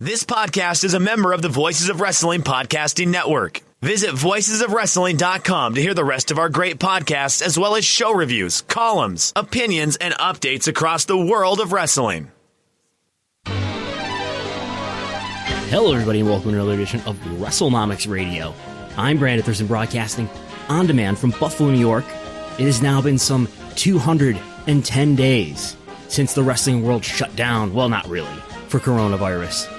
This podcast is a member of the Voices of Wrestling Podcasting Network. Visit voicesofwrestling.com to hear the rest of our great podcasts, as well as show reviews, columns, opinions, and updates across the world of wrestling. Hello, everybody, and welcome to another edition of Wrestlenomics Radio. I'm Brandon Thurston, broadcasting on demand from Buffalo, New York. It has now been some 210 days since the wrestling world shut down. Well, not really, for coronavirus.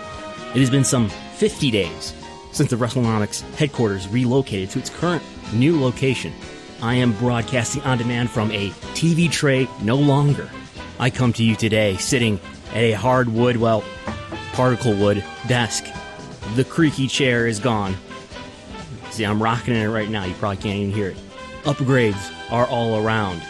It has been some 50 days since the Wrestlenomics headquarters relocated to its current new location. I am broadcasting on demand from a TV tray no longer. I come to you today sitting at a hardwood, well, particle wood desk. The creaky chair is gone. See, I'm rocking in it right now. You probably can't even hear it. Upgrades are all around.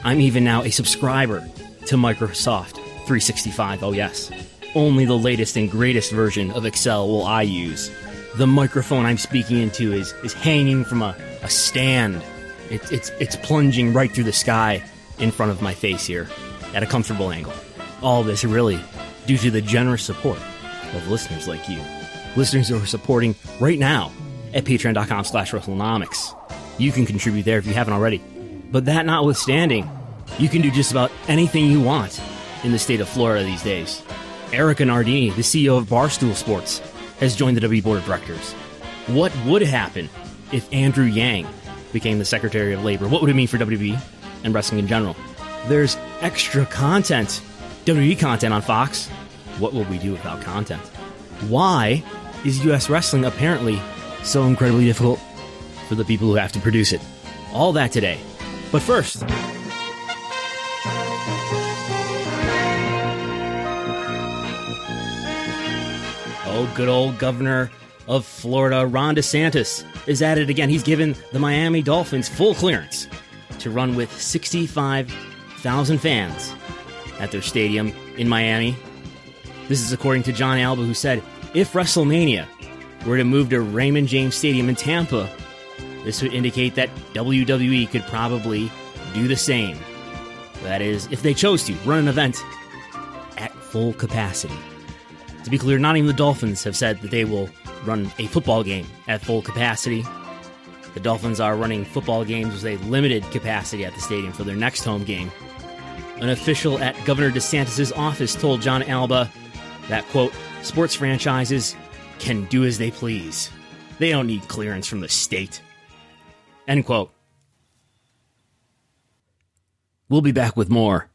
I'm even now a subscriber to Microsoft 365. Oh, yes. Only the latest and greatest version of Excel will I use. The microphone I'm speaking into is hanging from a stand. It's plunging right through the sky in front of my face here at a comfortable angle. All this really due to the generous support of listeners like you. Listeners who are supporting right now at patreon.com/Wrestlenomics. You can contribute there if you haven't already. But that notwithstanding, you can do just about anything you want in the state of Florida these days. Erica Nardini, the CEO of Barstool Sports, has joined the WWE Board of Directors. What would happen if Andrew Yang became the Secretary of Labor? What would it mean for WWE and wrestling in general? There's extra content, WWE content on Fox. What will we do without content? Why is U.S. wrestling apparently so incredibly difficult for the people who have to produce it? All that today. But first, good old Governor of Florida, Ron DeSantis, is at it again. He's given the Miami Dolphins full clearance to run with 65,000 fans at their stadium in Miami. This is according to John Alba, who said, if WrestleMania were to move to Raymond James Stadium in Tampa, this would indicate that WWE could probably do the same. That is, if they chose to run an event at full capacity. To be clear, not even the Dolphins have said that they will run a football game at full capacity. The Dolphins are running football games with a limited capacity at the stadium for their next home game. An official at Governor DeSantis' office told John Alba that, quote, sports franchises can do as they please. They don't need clearance from the state. End quote. We'll be back with more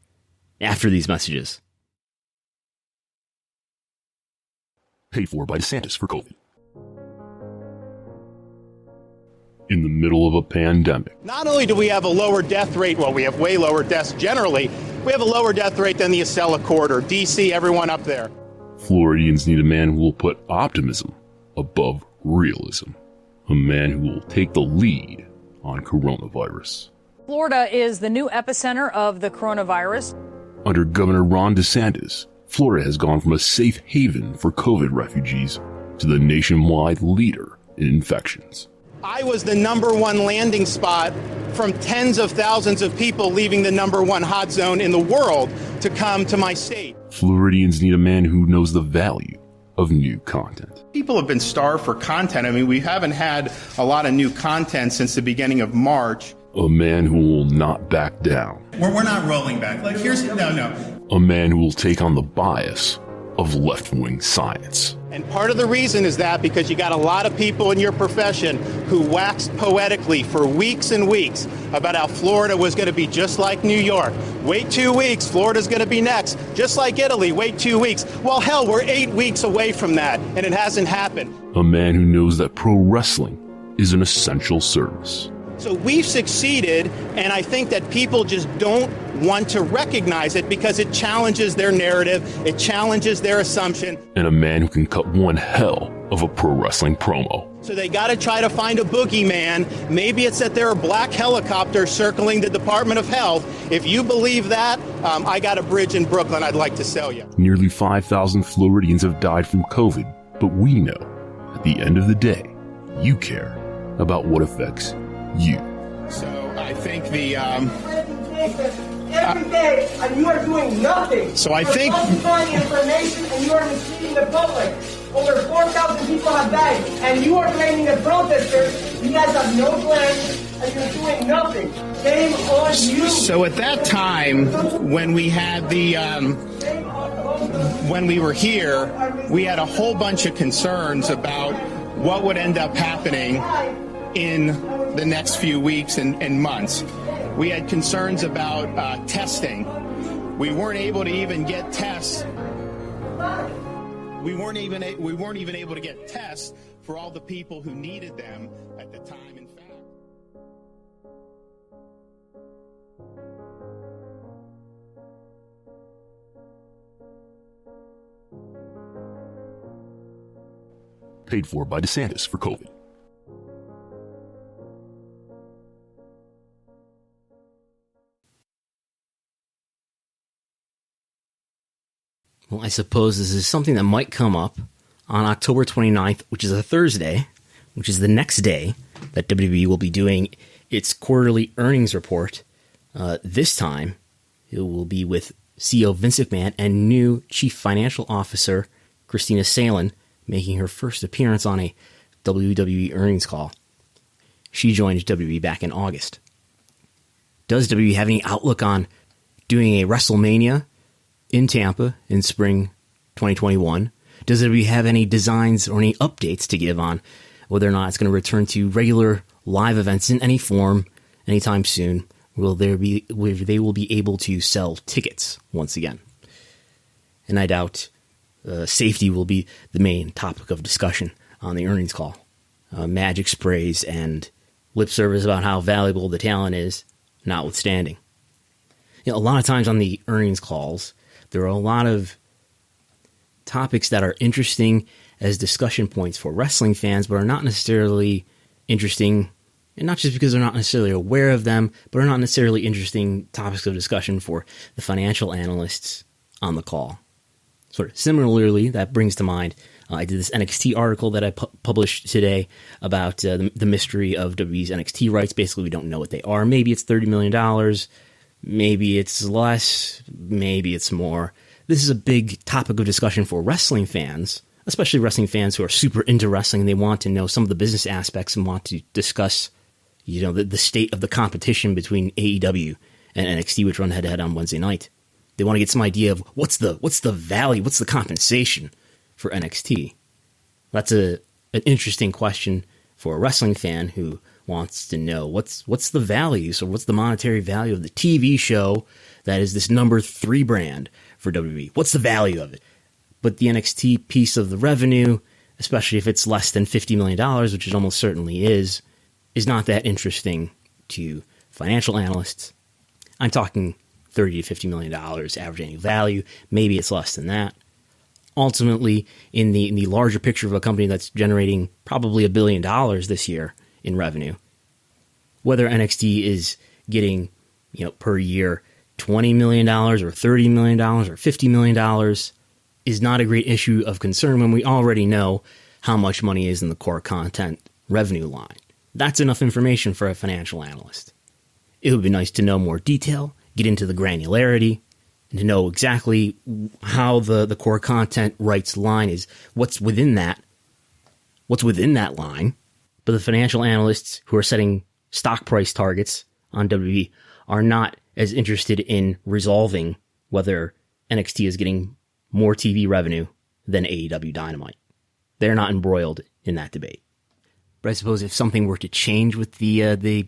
after these messages. Paid for by DeSantis for COVID. In the middle of a pandemic. Not only do we have a lower death rate, well, we have way lower deaths generally, we have a lower death rate than the Acela corridor, D.C., everyone up there. Floridians need a man who will put optimism above realism. A man who will take the lead on coronavirus. Florida is the new epicenter of the coronavirus. Under Governor Ron DeSantis, Florida has gone from a safe haven for COVID refugees to the nationwide leader in infections. I was the number one landing spot from tens of thousands of people leaving the number one hot zone in the world to come to my state. Floridians need a man who knows the value of new content. People have been starved for content. I mean, we haven't had a lot of new content since the beginning of March. A man who will not back down. We're not rolling back. Like, no. A man who will take on the bias of left-wing science. And part of the reason is that because you got a lot of people in your profession who waxed poetically for weeks and weeks about how Florida was going to be just like New York. Wait 2 weeks, Florida's going to be next. Just like Italy, wait 2 weeks. Well, hell, we're 8 weeks away from that, and it hasn't happened. A man who knows that pro wrestling is an essential service. So we've succeeded, and I think that people just don't want to recognize it because it challenges their narrative, it challenges their assumption. And a man who can cut one hell of a pro wrestling promo. So they got to try to find a boogeyman. Maybe it's that there are black helicopters circling the Department of Health. If you believe that, I got a bridge in Brooklyn I'd like to sell you. Nearly 5,000 Floridians have died from COVID, but we know, at the end of the day, you care about what affects you. So I think the every day, and you are doing nothing. So I think... You're falsifying information, and you are misleading the public. Over 4,000 people have died, and you are blaming the protesters. You guys have no plan, and you're doing nothing. Shame on you. So at that time, when we had the... when we were here, we had a whole bunch of concerns about what would end up happening in the next few weeks and months. We had concerns about testing. We weren't able to even get tests. We weren't even able to get tests for all the people who needed them at the time. In fact, paid for by DeSantis for COVID. Well, I suppose this is something that might come up on October 29th, which is a Thursday, which is the next day that WWE will be doing its quarterly earnings report. This time, it will be with CEO Vince McMahon and new Chief Financial Officer Christina Salen, making her first appearance on a WWE earnings call. She joined WWE back in August. Does WWE have any outlook on doing a WrestleMania in Tampa in spring 2021? Does WWE have any designs or any updates to give on whether or not it's going to return to regular live events in any form anytime soon? Where they will be able to sell tickets once again? And I doubt safety will be the main topic of discussion on the earnings call. Magic sprays and lip service about how valuable the talent is, notwithstanding. A lot of times on the earnings calls, there are a lot of topics that are interesting as discussion points for wrestling fans, but are not necessarily interesting, and not just because they're not necessarily aware of them, but are not necessarily interesting topics of discussion for the financial analysts on the call. Sort of similarly, that brings to mind, I did this NXT article that I published today about the mystery of WWE's NXT rights. Basically, we don't know what they are. Maybe it's $30 million. Maybe it's less. Maybe it's more. This is a big topic of discussion for wrestling fans, especially wrestling fans who are super into wrestling. They want to know some of the business aspects and want to discuss, the state of the competition between AEW and NXT, which run head-to-head on Wednesday night. They want to get some idea of what's the value, what's the compensation for NXT. That's an interesting question for a wrestling fan who wants to know what's the value, so what's the monetary value of the TV show that is this number 3 brand for WWE? What's the value of it? But the NXT piece of the revenue, especially if it's less than $50 million, which it almost certainly is not that interesting to financial analysts. I'm talking $30 to $50 million average annual value. Maybe it's less than that. Ultimately, in the larger picture of a company that's generating probably $1 billion this year in revenue, whether NXT is getting, per year $20 million or $30 million or $50 million is not a great issue of concern when we already know how much money is in the core content revenue line. That's enough information for a financial analyst. It would be nice to know more detail, get into the granularity, and to know exactly how the core content rights line is, what's within that line. But the financial analysts who are setting stock price targets on WWE are not as interested in resolving whether NXT is getting more TV revenue than AEW Dynamite. They're not embroiled in that debate. But I suppose if something were to change with the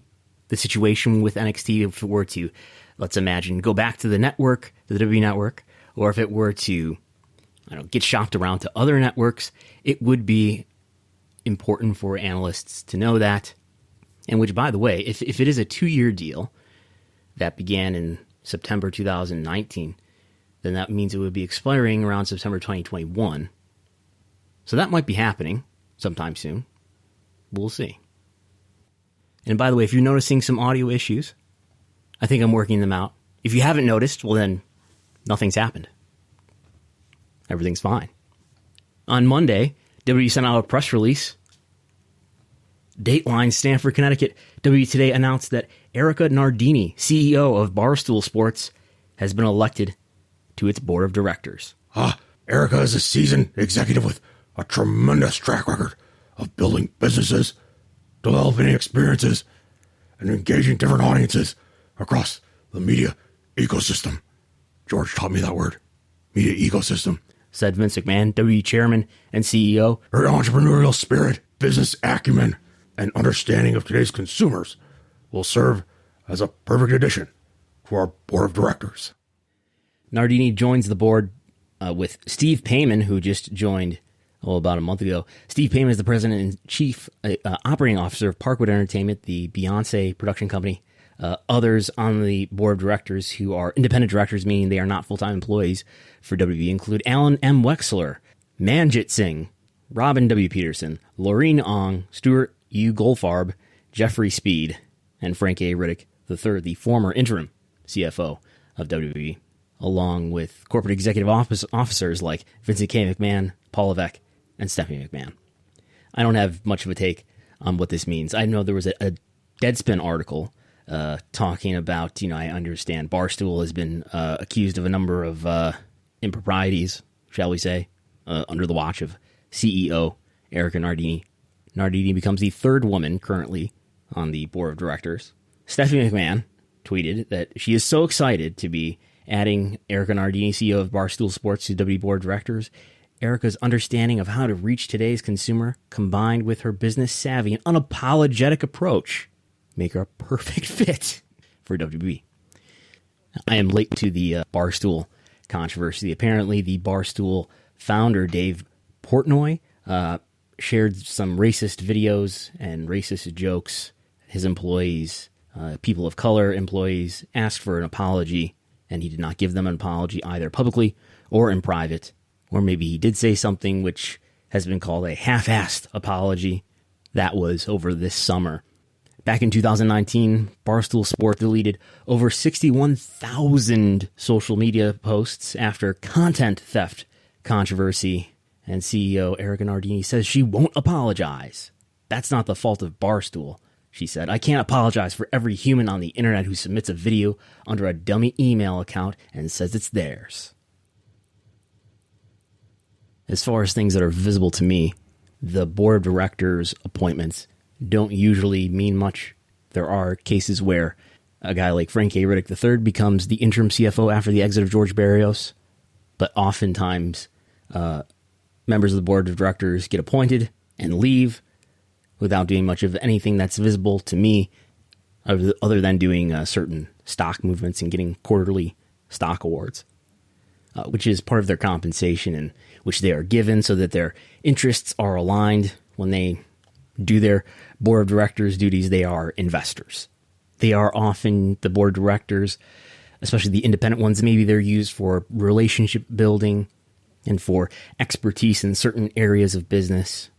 situation with NXT, if it were to, let's imagine, go back to the network, the WWE network, or if it were to, get shopped around to other networks, it would be important for analysts to know that. And which, by the way, if it is a 2-year deal that began in September 2019, then that means it would be expiring around September 2021. So that might be happening sometime soon. We'll see. And by the way, if you're noticing some audio issues, I think I'm working them out. If you haven't noticed, well then, nothing's happened. Everything's fine. On Monday, WWE sent out a press release. Dateline, Stamford, Connecticut. WWE Today announced that Erica Nardini, CEO of Barstool Sports, has been elected to its board of directors. Erica is a seasoned executive with a tremendous track record of building businesses, developing experiences, and engaging different audiences across the media ecosystem. George taught me that word, media ecosystem. Said Vince McMahon, WWE chairman and CEO. Her entrepreneurial spirit, business acumen, and understanding of today's consumers will serve as a perfect addition to our board of directors. Nardini joins the board with Steve Payman, who just joined about a month ago. Steve Payman is the president and chief operating officer of Parkwood Entertainment, the Beyonce production company. Others on the board of directors who are independent directors, meaning they are not full-time employees for WWE, include Alan M. Wexler, Manjit Singh, Robin W. Peterson, Laureen Ong, Stuart U. Goldfarb, Jeffrey Speed, and Frank A. Riddick III, the former interim CFO of WWE, along with corporate executive officers like Vincent K. McMahon, Paul Levesque, and Stephanie McMahon. I don't have much of a take on what this means. I know there was a Deadspin article talking about, I understand Barstool has been accused of a number of improprieties, shall we say, under the watch of CEO Erica Nardini. Nardini becomes the third woman currently on the board of directors. Stephanie McMahon tweeted that she is so excited to be adding Erica Nardini, CEO of Barstool Sports, to WWE board of directors. Erica's understanding of how to reach today's consumer, combined with her business savvy and unapologetic approach, make her a perfect fit for WWE. I am late to the Barstool controversy. Apparently, the Barstool founder, Dave Portnoy, shared some racist videos and racist jokes. His employees, people of color employees, asked for an apology, and he did not give them an apology either publicly or in private. Or maybe he did say something which has been called a half-assed apology. That was over this summer. Back in 2019, Barstool Sports deleted over 61,000 social media posts after content theft controversy, and CEO Erica Nardini says she won't apologize. That's not the fault of Barstool, she said. I can't apologize for every human on the internet who submits a video under a dummy email account and says it's theirs. As far as things that are visible to me, the board of directors appointments don't usually mean much. There are cases where a guy like Frank A. Riddick III becomes the interim CFO after the exit of George Barrios, but oftentimes members of the board of directors get appointed and leave without doing much of anything that's visible to me, other than doing certain stock movements and getting quarterly stock awards, which is part of their compensation and which they are given so that their interests are aligned. When they do their board of directors duties, they are investors. They are often, the board of directors, especially the independent ones, maybe they're used for relationship building and for expertise in certain areas of business.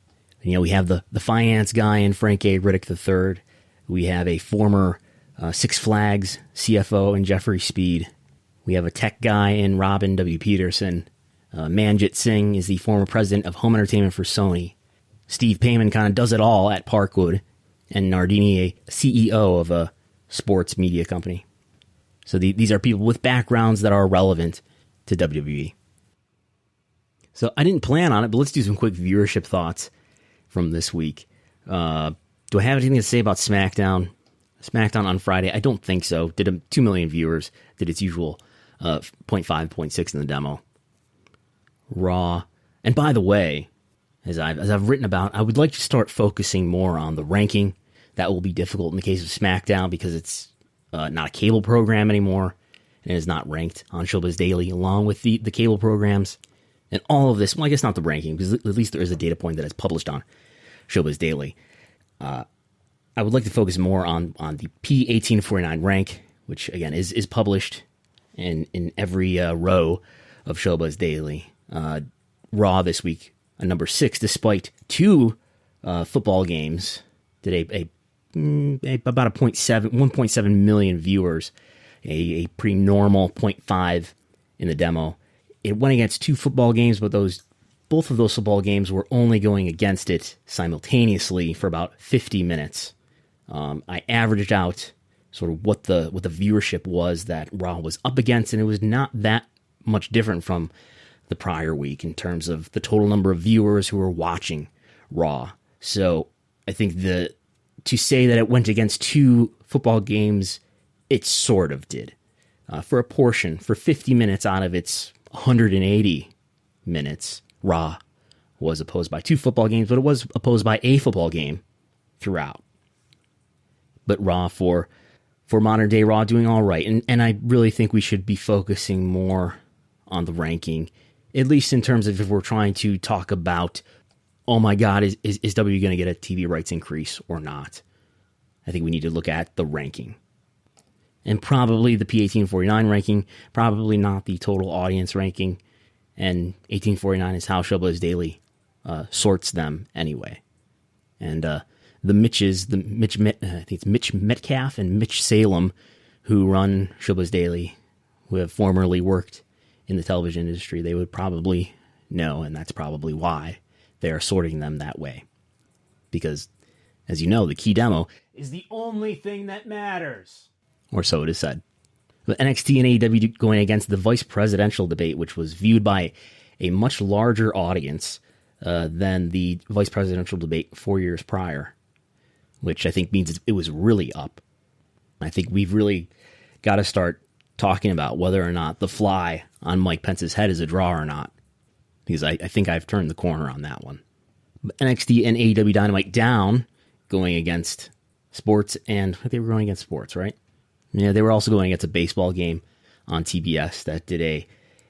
We have the finance guy in Frank A. Riddick III. We have a former Six Flags CFO in Jeffrey Speed. We have a tech guy in Robin W. Peterson. Manjit Singh is the former president of home entertainment for Sony. Steve Payman kind of does it all at Parkwood. And Nardini, a CEO of a sports media company. So these are people with backgrounds that are relevant to WWE. So I didn't plan on it, but let's do some quick viewership thoughts from this week. Do I have anything to say about SmackDown? SmackDown on Friday? I don't think so. Did 2 million viewers. Did its usual 0.5, 0.6 in the demo. Raw. And by the way, as I've written about, I would like to start focusing more on the ranking. That will be difficult in the case of SmackDown because it's not a cable program anymore and it is not ranked on Showbiz Daily along with the cable programs. And all of this, well, I guess not the ranking, because at least there is a data point that is published on Showbiz Daily. I would like to focus more on the P1849 rank, which again is published in every row of Showbiz Daily. Raw this week, a number 6, despite 2 football games, did about 1.7 million viewers, a pretty normal 0.5 in the demo. It went against 2 football games, but both of those football games were only going against it simultaneously for about 50 minutes. I averaged out sort of what the viewership was that Raw was up against, and it was not that much different from the prior week in terms of the total number of viewers who were watching Raw. So I think to say that it went against 2 football games, it sort of did. For a portion, for 50 minutes out of its 180 minutes, Raw was opposed by 2 football games, but it was opposed by a football game throughout. But Raw for modern day Raw doing all right. And I really think we should be focusing more on the ranking, at least in terms of if we're trying to talk about, oh my God, is WWE going to get a TV rights increase or not? I think we need to look at the ranking. And probably the P1849 ranking, probably not the total audience ranking. And 1849 is how Showbuzz Daily sorts them anyway. And I think it's Mitch Metcalf and Mitch Salem, who run Showbuzz Daily, who have formerly worked in the television industry, they would probably know, and that's probably why they are sorting them that way. Because, as you know, the key demo is the only thing that matters. Or so it is said. But NXT and AEW going against the vice presidential debate, which was viewed by a much larger audience than the vice presidential debate 4 years prior, which I think means it was really up. I think we've really got to start talking about whether or not the fly on Mike Pence's head is a draw or not, because I think I've turned the corner on that one. But NXT and AEW Dynamite down, going against sports, and they were going against sports, right? Yeah, they were also going against a baseball game on TBS that did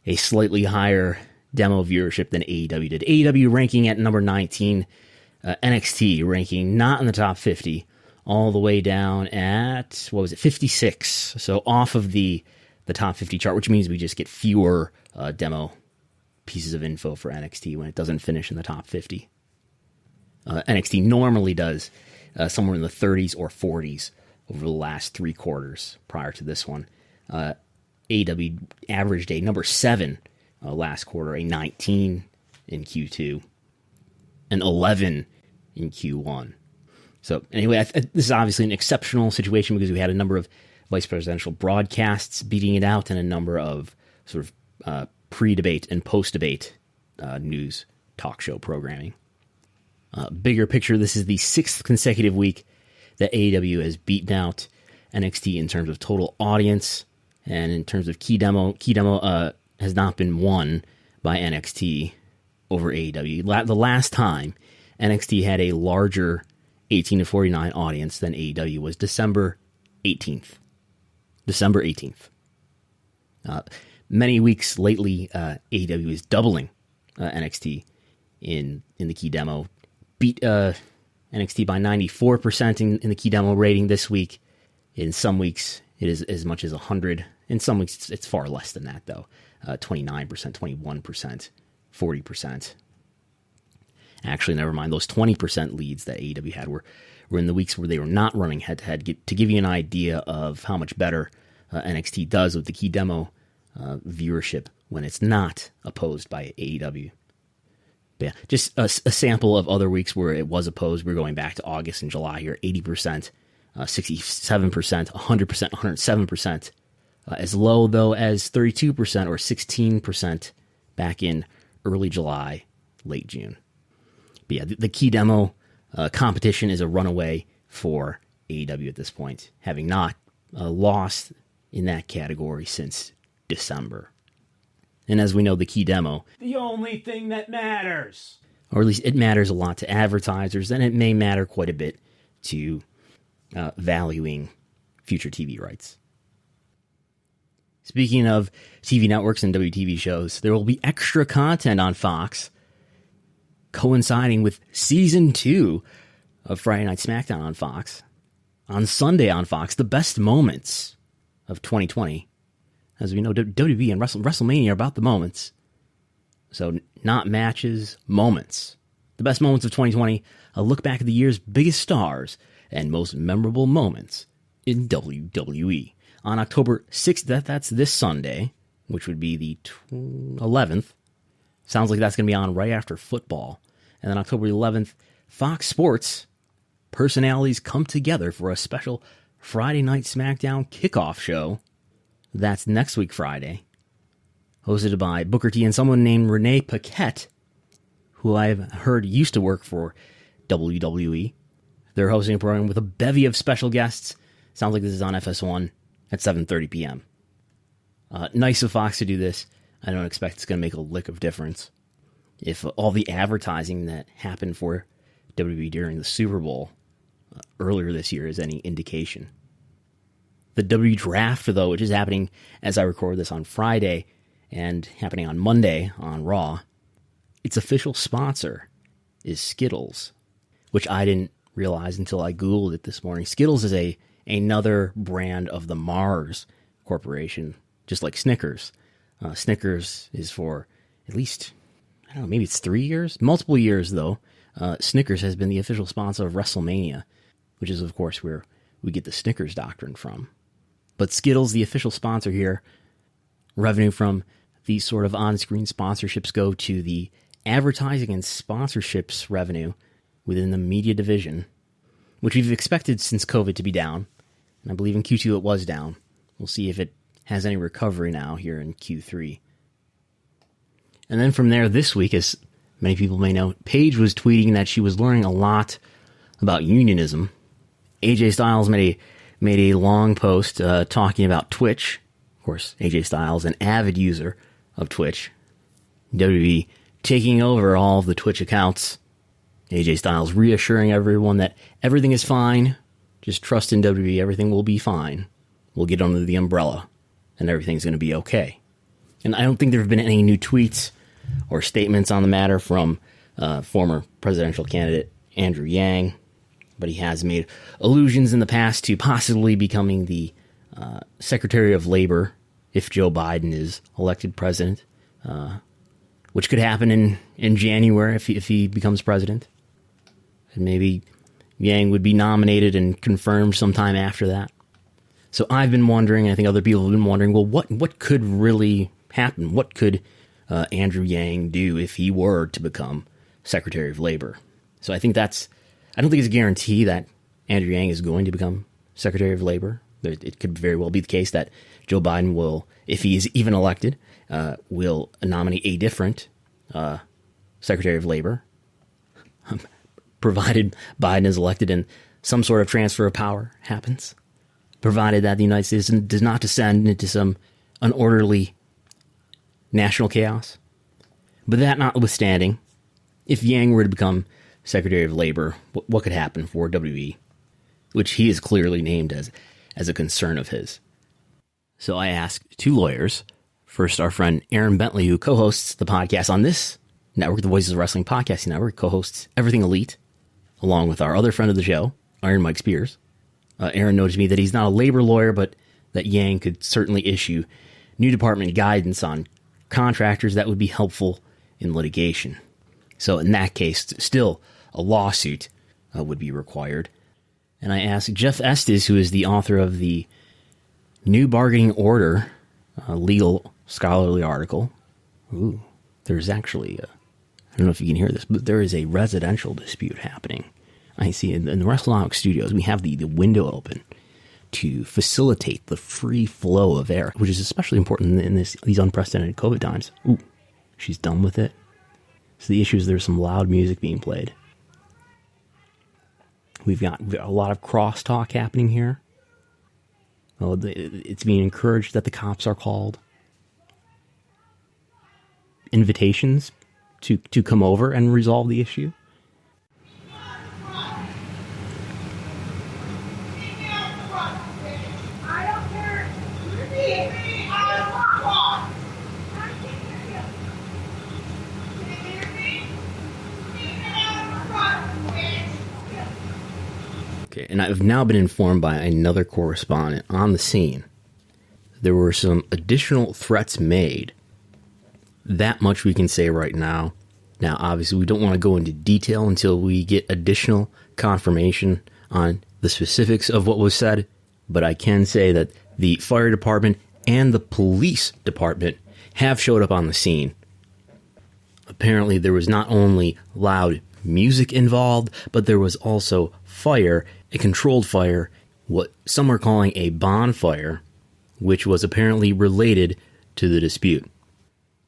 a slightly higher demo viewership than AEW did. AEW ranking at number 19, NXT ranking not in the top 50, all the way down at, 56. So off of the top 50 chart, which means we just get fewer demo pieces of info for NXT when it doesn't finish in the top 50. NXT normally does somewhere in the 30s or 40s over the last 3 quarters prior to this one. AEW averaged a number 7 last quarter, a 19 in Q2, an 11 in Q1. So anyway, this is obviously an exceptional situation because we had a number of vice presidential broadcasts beating it out and a number of sort of pre-debate and post-debate news talk show programming. Bigger picture, this is the 6th consecutive week that AEW has beaten out NXT in terms of total audience, and in terms of key demo has not been won by NXT over AEW. The last time NXT had a larger 18 to 49 audience than AEW was December 18th. December 18th. Many weeks lately, AEW is doubling NXT in the key demo. Beat NXT by 94% in the key demo rating this week. In some weeks, it is as much as 100. In some weeks, it's far less than that, though. 29%, 21%, 40%. Actually, never mind. Those 20% leads that AEW had were in the weeks where they were not running head-to-head. To give you an idea of how much better NXT does with the key demo viewership when it's not opposed by AEW. But yeah, just a sample of other weeks where it was opposed. We're going back to August and July here. 80%, 67%, 100%, 107%. As low, though, as 32% or 16% back in early July, late June. But yeah, the key demo competition is a runaway for AEW at this point, having not lost in that category since December. And as we know, the key demo, the only thing that matters, or at least it matters a lot to advertisers, and it may matter quite a bit to valuing future TV rights. Speaking of TV networks and WTV shows, there will be extra content on Fox coinciding with Season 2 of Friday Night SmackDown on Fox. On Sunday on Fox, the best moments of 2020. As we know, WWE and WrestleMania are about the moments. So, not matches, moments. The best moments of 2020, a look back at the year's biggest stars and most memorable moments in WWE. On October 6th, that's this Sunday, which would be the 11th. Sounds like that's going to be on right after football. And then October 11th, Fox Sports personalities come together for a special Friday Night SmackDown kickoff show. That's next week Friday. Hosted by Booker T and someone named Renee Paquette, who I've heard used to work for WWE. They're hosting a program with a bevy of special guests. Sounds like this is on FS1 at 7:30 p.m. Nice of Fox to do this. I don't expect it's going to make a lick of difference. If all the advertising that happened for WWE during the Super Bowl earlier this year is any indication. The WWE Draft, though, which is happening as I record this on Friday and happening on Monday on Raw, its official sponsor is Skittles, which I didn't realize until I Googled it this morning. Skittles is another brand of the Mars Corporation, just like Snickers. Snickers is for at least, I don't know, maybe it's 3 years? Multiple years, though. Snickers has been the official sponsor of WrestleMania, which is, of course, where we get the Snickers doctrine from. But Skittles, the official sponsor here, revenue from these sort of on-screen sponsorships go to the advertising and sponsorships revenue within the media division, which we've expected since COVID to be down. And I believe in Q2 it was down. We'll see if it has any recovery now here in Q3. And then from there this week, as many people may know, Paige was tweeting that she was learning a lot about unionism. AJ Styles made a long post talking about Twitch. Of course, AJ Styles, an avid user of Twitch. WWE taking over all of the Twitch accounts. AJ Styles reassuring everyone that everything is fine. Just trust in WWE. Everything will be fine. We'll get under the umbrella, and everything's going to be okay. And I don't think there have been any new tweets or statements on the matter from former presidential candidate Andrew Yang, but he has made allusions in the past to possibly becoming the Secretary of Labor if Joe Biden is elected president, which could happen in January if he becomes president. And maybe Yang would be nominated and confirmed sometime after that. So I've been wondering, and I think other people have been wondering, well, what could really happen? What could Andrew Yang do if he were to become Secretary of Labor? So I don't think it's a guarantee that Andrew Yang is going to become Secretary of Labor. It could very well be the case that Joe Biden will, if he is even elected, will nominate a different Secretary of Labor, provided Biden is elected and some sort of transfer of power happens, provided that the United States does not descend into some unorderly national chaos. But that notwithstanding, if Yang were to become Secretary of Labor, what could happen for WWE, which he is clearly named as a concern of his? So I asked two lawyers. First, our friend Aaron Bentley, who co-hosts the podcast on this network, the Voices of Wrestling Podcasting Network, co-hosts Everything Elite, along with our other friend of the show, Iron Mike Spears. Aaron noted to me that he's not a labor lawyer, but that Yang could certainly issue new department guidance on contractors that would be helpful in litigation. So in that case, still a lawsuit would be required. And I asked Jeff Estes, who is the author of the New Bargaining Order legal scholarly article. Ooh, there's actually, I don't know if you can hear this, but there is a residential dispute happening. I see in the Wrestlenomics studios, we have the window open to facilitate the free flow of air, which is especially important in these unprecedented COVID times. Ooh, she's done with it. So the issue is there's some loud music being played. We've got a lot of crosstalk happening here. Oh, it's being encouraged that the cops are called. Invitations to come over and resolve the issue. Okay, and I've now been informed by another correspondent on the scene. There were some additional threats made. That much we can say right now. Now, obviously, we don't want to go into detail until we get additional confirmation on the specifics of what was said, but I can say that the fire department and the police department have showed up on the scene. Apparently, there was not only loud music involved, but there was also fire, a controlled fire, what some are calling a bonfire, which was apparently related to the dispute.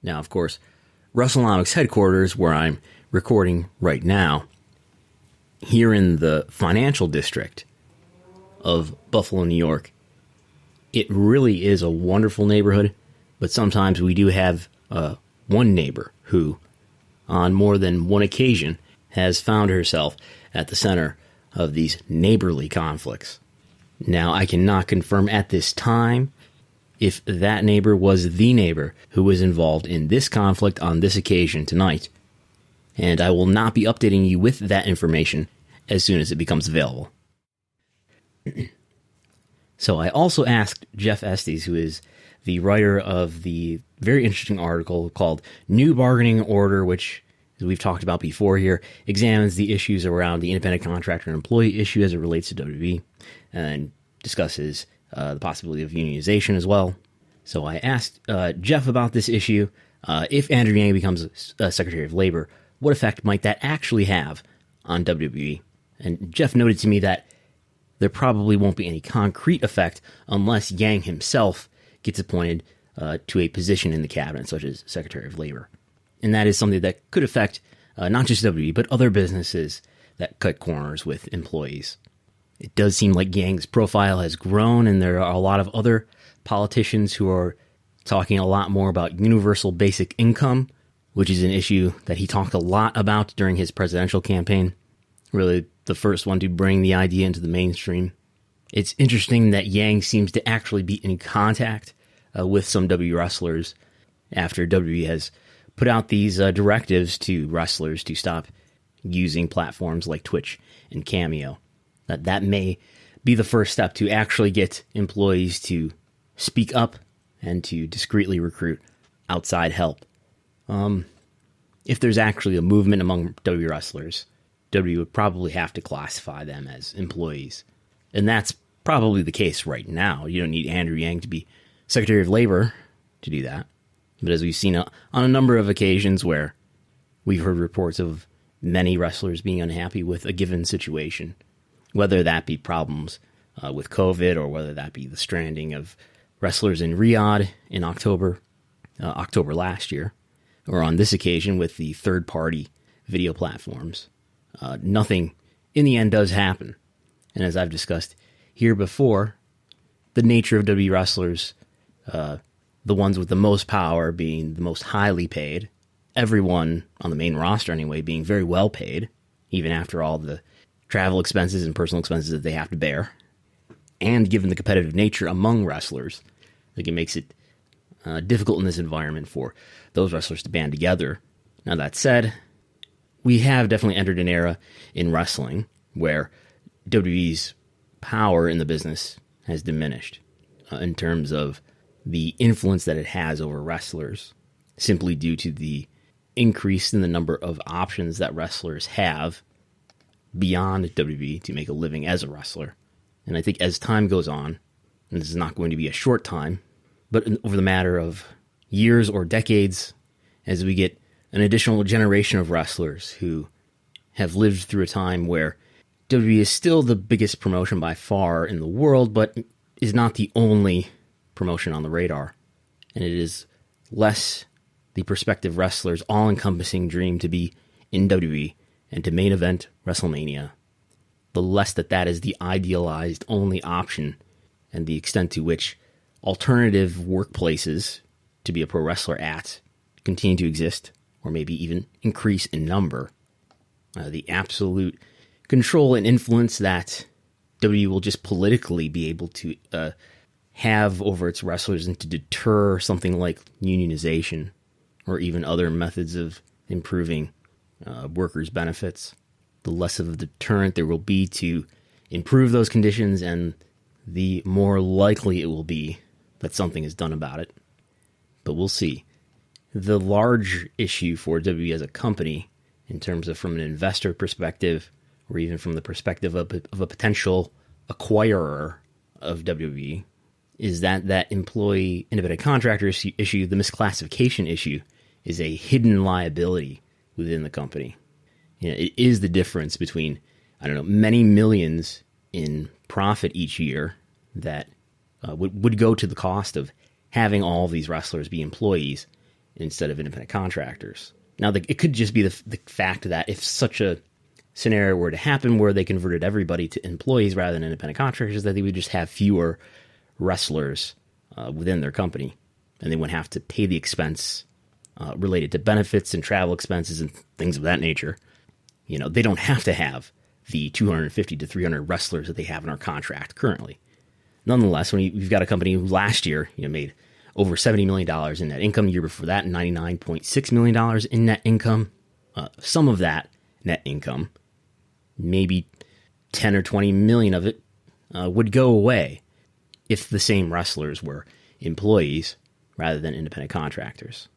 Now, of course, Wrestlenomics headquarters, where I'm recording right now, here in the financial district of Buffalo, New York, it really is a wonderful neighborhood, but sometimes we do have one neighbor who, on more than one occasion, has found herself at the center of these neighborly conflicts. Now, I cannot confirm at this time if that neighbor was the neighbor who was involved in this conflict on this occasion tonight, and I will not be updating you with that information as soon as it becomes available. So I also asked Jeff Estes, who is the writer of the very interesting article called New Bargaining Order, which, as we've talked about before here, examines the issues around the independent contractor and employee issue as it relates to WWE, and discusses the possibility of unionization as well. So I asked Jeff about this issue. If Andrew Yang becomes Secretary of Labor, what effect might that actually have on WWE? And Jeff noted to me that there probably won't be any concrete effect unless Yang himself gets appointed to a position in the cabinet, such as Secretary of Labor. And that is something that could affect not just WWE, but other businesses that cut corners with employees. It does seem like Yang's profile has grown, and there are a lot of other politicians who are talking a lot more about universal basic income, which is an issue that he talked a lot about during his presidential campaign. Really the first one to bring the idea into the mainstream. It's interesting that Yang seems to actually be in contact with some WWE wrestlers after WWE has put out these directives to wrestlers to stop using platforms like Twitch and Cameo. That may be the first step to actually get employees to speak up and to discreetly recruit outside help. If there's actually a movement among WWE wrestlers, WWE would probably have to classify them as employees. And that's probably the case right now. You don't need Andrew Yang to be Secretary of Labor to do that. But as we've seen on a number of occasions where we've heard reports of many wrestlers being unhappy with a given situation, whether that be problems with COVID or whether that be the stranding of wrestlers in Riyadh in October last year, or on this occasion with the third-party video platforms. Nothing in the end does happen. And as I've discussed here before, the nature of WWE wrestlers, the ones with the most power being the most highly paid, everyone on the main roster anyway being very well paid, even after all the travel expenses and personal expenses that they have to bear. And given the competitive nature among wrestlers, I think it makes it difficult in this environment for those wrestlers to band together. Now that said, we have definitely entered an era in wrestling where WWE's power in the business has diminished in terms of the influence that it has over wrestlers, simply due to the increase in the number of options that wrestlers have beyond WWE to make a living as a wrestler. And I think as time goes on, and this is not going to be a short time, but over the matter of years or decades, as we get an additional generation of wrestlers who have lived through a time where WWE is still the biggest promotion by far in the world, but is not the only promotion on the radar. And it is less the prospective wrestler's all-encompassing dream to be in WWE and to main event WrestleMania, the less that is the idealized only option, and the extent to which alternative workplaces to be a pro wrestler at continue to exist, or maybe even increase in number. The absolute control and influence that WWE will just politically be able to have over its wrestlers, and to deter something like unionization or even other methods of improving workers' benefits. The less of a deterrent there will be to improve those conditions, and the more likely it will be that something is done about it. But we'll see. The large issue for WWE as a company, in terms of from an investor perspective, or even from the perspective of a potential acquirer of WWE, is that employee independent contractor issue, the misclassification issue, is a hidden liability within the company. You know, it is the difference between, many millions in profit each year that would go to the cost of having all of these wrestlers be employees instead of independent contractors. Now, it could just be the fact that if such a scenario were to happen where they converted everybody to employees rather than independent contractors, that they would just have fewer wrestlers within their company, and they wouldn't have to pay the expense related to benefits and travel expenses and things of that nature. You know, they don't have to have the 250 to 300 wrestlers that they have in our contract currently. Nonetheless, when you've got a company who last year made over $70 million in net income, the year before that $99.6 million in net income, some of that net income, maybe 10 or 20 million of it, would go away if the same wrestlers were employees rather than independent contractors.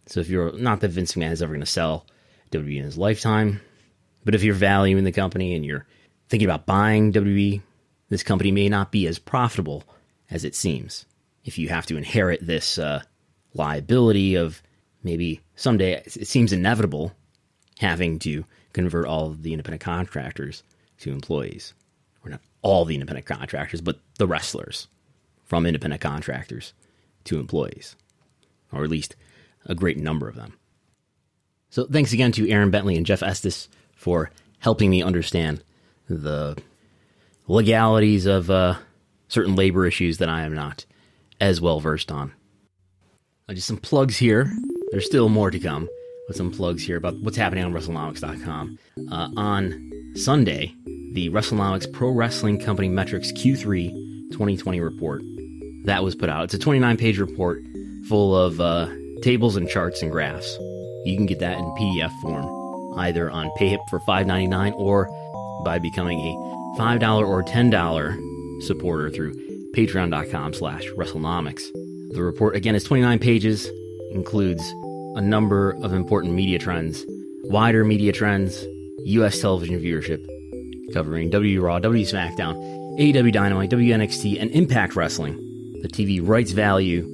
So if you're, not that Vince McMahon is ever going to sell WWE in his lifetime, but if you're valuing the company and you're thinking about buying WWE, this company may not be as profitable as it seems. If you have to inherit this liability of maybe someday, it seems inevitable, having to convert all of the independent contractors to employees. Or not all the independent contractors, but the wrestlers from independent contractors to employees. Or at least a great number of them. So thanks again to Aaron Bentley and Jeff Estes for helping me understand the legalities of certain labor issues that I am not as well versed on. Just some plugs here. There's still more to come, but some plugs here about what's happening on WrestleNomics.com. On Sunday, the WrestleNomics Pro Wrestling Company Metrics Q3 2020 report that was put out. It's a 29-page report full of tables and charts and graphs. You can get that in PDF form, either on PayHip for $5.99 or by becoming a $5 or $10 supporter through patreon.com/WrestleNomics. The report, again, is 29 pages, includes a number of important media trends, wider media trends, U.S. television viewership, covering WWE Raw, WWE SmackDown, AEW Dynamite, WNXT, and Impact Wrestling. The TV rights value,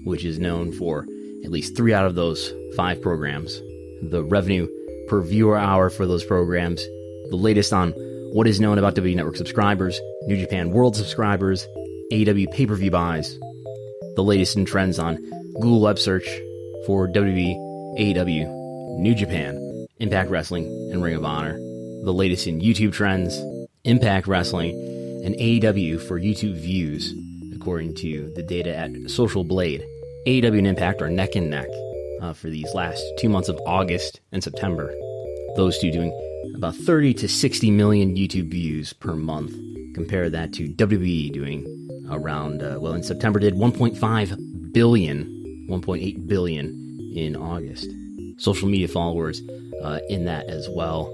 which is known for at least 3 out of those 5 programs, the revenue per viewer hour for those programs, the latest on what is known about WWE Network subscribers, New Japan World subscribers, AEW pay-per-view buys, the latest in trends on Google web search for WWE, AEW, New Japan, Impact Wrestling, and Ring of Honor, the latest in YouTube trends, Impact Wrestling, and AEW for YouTube views, according to the data at Social Blade. AEW and Impact are neck and neck for these last 2 months of August and September. Those two doing about 30 to 60 million YouTube views per month. Compare that to WWE doing around, in September did 1.5 billion, 1.8 billion in August. Social media followers in that as well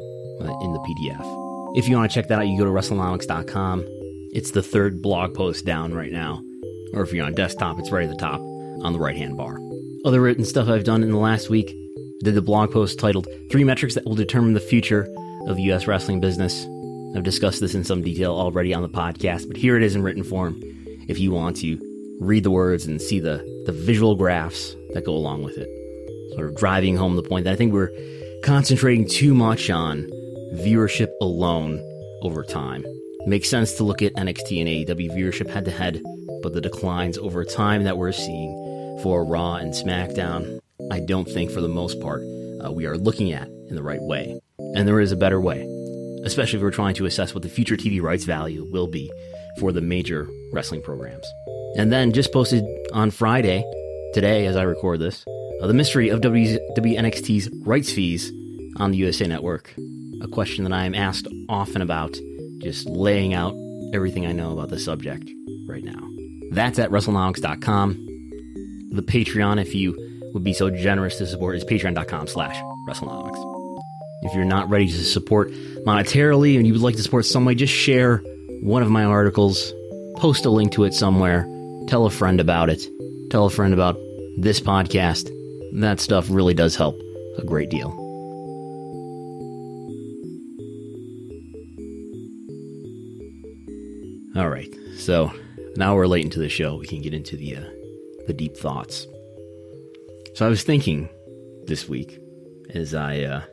in the PDF. If you want to check that out, you go to WrestleNomics.com. It's the 3rd blog post down right now. Or if you're on desktop, it's right at the top on the right-hand bar. Other written stuff I've done in the last week, did the blog post titled 3 Metrics That Will Determine the Future of the U.S. Wrestling Business. I've discussed this in some detail already on the podcast, but here it is in written form if you want to read the words and see the visual graphs that go along with it. Sort of driving home the point that I think we're concentrating too much on viewership alone over time. It makes sense to look at NXT and AEW viewership head-to-head, but the declines over time that we're seeing for Raw and SmackDown, I don't think for the most part we are looking at in the right way. And there is a better way, especially if we're trying to assess what the future TV rights value will be for the major wrestling programs. And then just posted on Friday, today as I record this, the mystery of WNXT's rights fees on the USA Network. A question that I am asked often about, just laying out everything I know about the subject right now. That's at WrestleNomics.com. The Patreon, if you would be so generous to support, is patreon.com/WrestleNomics. If you're not ready to support monetarily and you would like to support some way, just share one of my articles, post a link to it somewhere, tell a friend about it, tell a friend about this podcast. That stuff really does help a great deal. All right, so now we're late into the show. We can get into the deep thoughts. So I was thinking this week, as I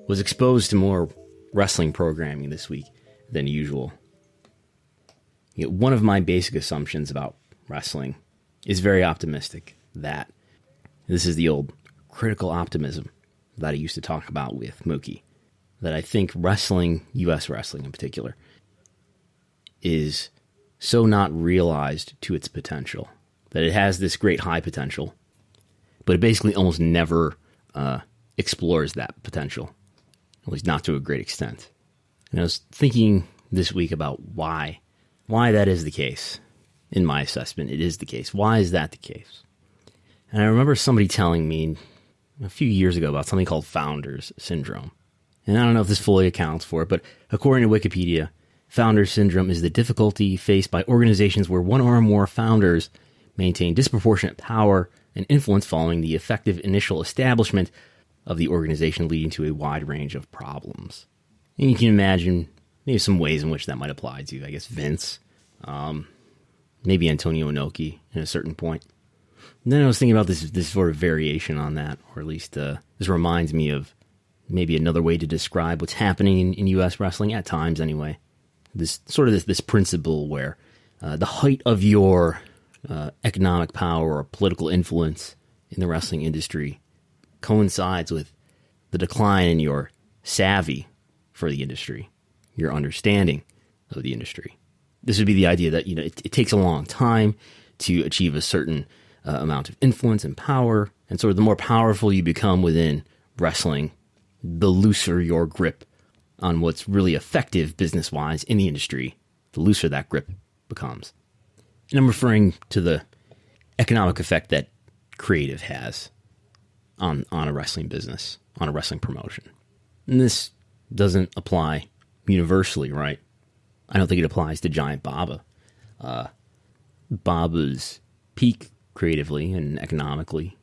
was exposed to more wrestling programming this week than usual. one of my basic assumptions about wrestling is very optimistic, that this is the old critical optimism that I used to talk about with Mookie, that I think wrestling, U.S. wrestling in particular, is so not realized to its potential, that it has this great high potential, but it basically almost never explores that potential, at least not to a great extent. And I was thinking this week about why that is the case. In my assessment, it is the case. Why is that the case? And I remember somebody telling me a few years ago about something called Founders Syndrome. And I don't know if this fully accounts for it, but according to Wikipedia, Founders Syndrome is the difficulty faced by organizations where one or more founders maintain disproportionate power and influence following the effective initial establishment of the organization, leading to a wide range of problems. And you can imagine maybe some ways in which that might apply to, I guess, Vince, maybe Antonio Inoki at a certain point. And then I was thinking about this sort of variation on that, or at least this reminds me of maybe another way to describe what's happening in U.S. wrestling, at times anyway. This principle where the height of your economic power or political influence in the wrestling industry coincides with the decline in your savvy for the industry, your understanding of the industry. This would be the idea that it takes a long time to achieve a certain amount of influence and power, and sort of the more powerful you become within wrestling, the looser your grip on what's really effective business-wise in the industry, the looser that grip becomes. And I'm referring to the economic effect that creative has on a wrestling business, on a wrestling promotion. And this doesn't apply universally, right? I don't think it applies to Giant Baba. Baba's peak creatively and economically,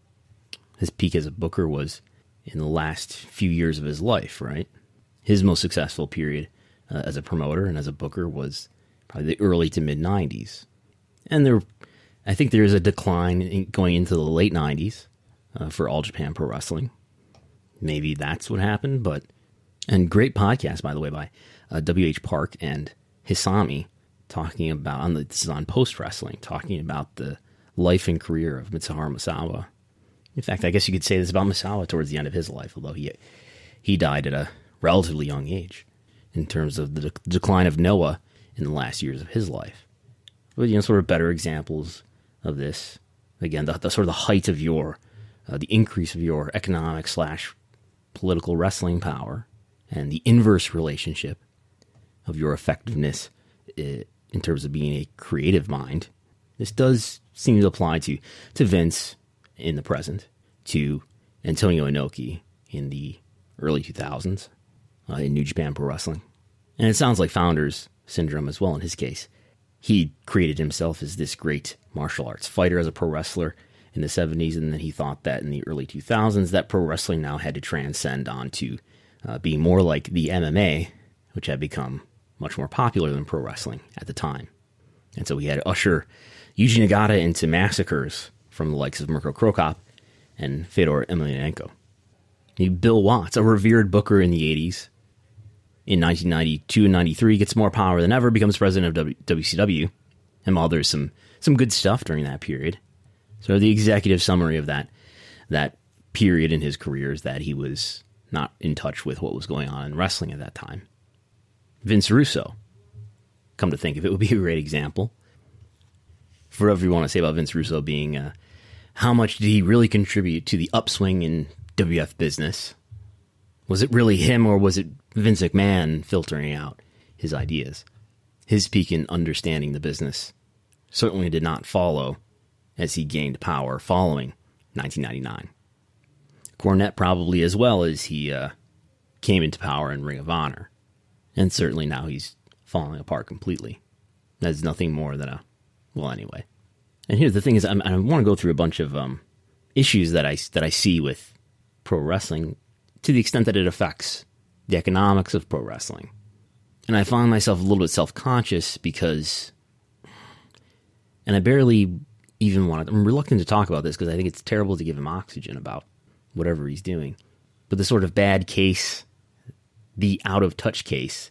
his peak as a booker was in the last few years of his life, right? His most successful period as a promoter and as a booker was probably the early to mid-90s. And I think there is a decline going into the late 90s for All Japan Pro Wrestling. Maybe that's what happened, and great podcast, by the way, by W.H. Park and Hisami, talking about, this is on Post Wrestling, talking about the life and career of Mitsuharu Misawa. In fact, I guess you could say this about Misawa towards the end of his life, although he died at a relatively young age in terms of the decline of Noah in the last years of his life. But, sort of better examples of this. Again, the sort of the height of the increase of your economic / political wrestling power, and the inverse relationship of your effectiveness in terms of being a creative mind. This does seem to apply to Vince in the present, to Antonio Inoki in the early 2000s in New Japan Pro Wrestling. And it sounds like Founders Syndrome as well in his case. He created himself as this great martial arts fighter as a pro wrestler in the 70s, and then he thought that in the early 2000s that pro wrestling now had to transcend onto being more like the MMA, which had become much more popular than pro wrestling at the time. And so he had to usher Yuji Nagata into massacres from the likes of Mirko Krokop and Fedor Emelianenko. Bill Watts, a revered booker in the 80s, in 1992 and 93, gets more power than ever, becomes president of WCW, and while there's some good stuff during that period, so the executive summary of that period in his career is that he was not in touch with what was going on in wrestling at that time. Vince Russo, come to think of it, would be a great example. For whatever you want to say about Vince Russo being, how much did he really contribute to the upswing in WF business? Was it really him, or was it Vince McMahon filtering out his ideas? His peak in understanding the business certainly did not follow as he gained power following 1999. Cornette probably as well, as he came into power in Ring of Honor. And certainly now he's falling apart completely. That's nothing more than anyway. And here's the thing is, I want to go through a bunch of issues that I see with pro wrestling to the extent that it affects the economics of pro wrestling. And I find myself a little bit self-conscious because, and I barely even I'm reluctant to talk about this because I think it's terrible to give him oxygen about whatever he's doing. But the sort of bad case, the out-of-touch case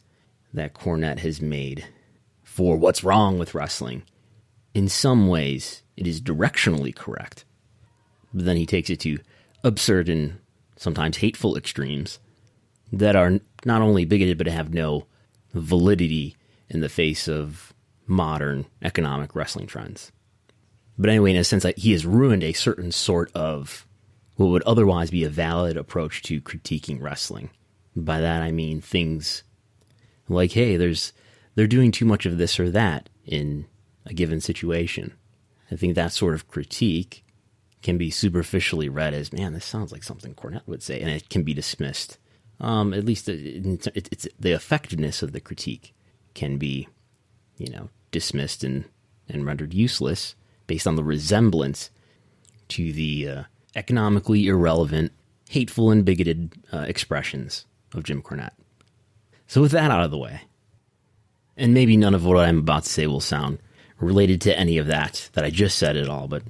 that Cornette has made for what's wrong with wrestling. In some ways, it is directionally correct. But then he takes it to absurd and sometimes hateful extremes that are not only bigoted but have no validity in the face of modern economic wrestling trends. But anyway, in a sense, he has ruined a certain sort of what would otherwise be a valid approach to critiquing wrestling. By that I mean things like, hey, they're doing too much of this or that in a given situation. I think that sort of critique can be superficially read as, man, this sounds like something Cornette would say, and it can be dismissed. At least it's the effectiveness of the critique can be, dismissed and rendered useless based on the resemblance to the economically irrelevant, hateful and bigoted expressions of Jim Cornette. So with that out of the way, and maybe none of what I'm about to say will sound related to any of that I just said at all, but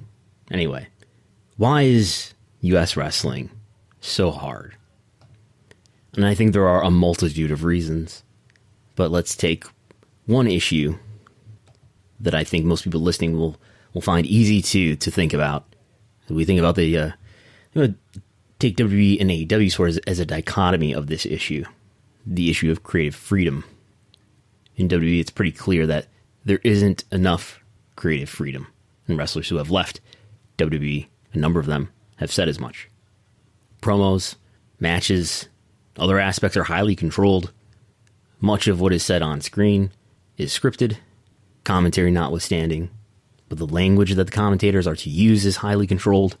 anyway, why is U.S. wrestling so hard? And I think there are a multitude of reasons, but let's take one issue that I think most people listening will find easy to think about. We think about take WWE and AEW sort of as a dichotomy of this issue, the issue of creative freedom. In WWE, it's pretty clear that there isn't enough creative freedom, and wrestlers who have left WWE, a number of them, have said as much. Promos, matches, other aspects are highly controlled. Much of what is said on screen is scripted, commentary notwithstanding, but the language that the commentators are to use is highly controlled.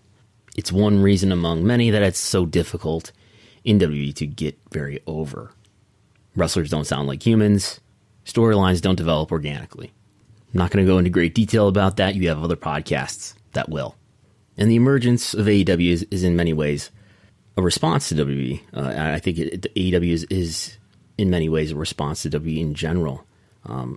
It's one reason among many that it's so difficult in WWE to get very over. Wrestlers don't sound like humans. Storylines don't develop organically. I'm not going to go into great detail about that. You have other podcasts that will. And the emergence of AEW is in many ways a response to WWE. I think AEW is in many ways a response to WWE in general.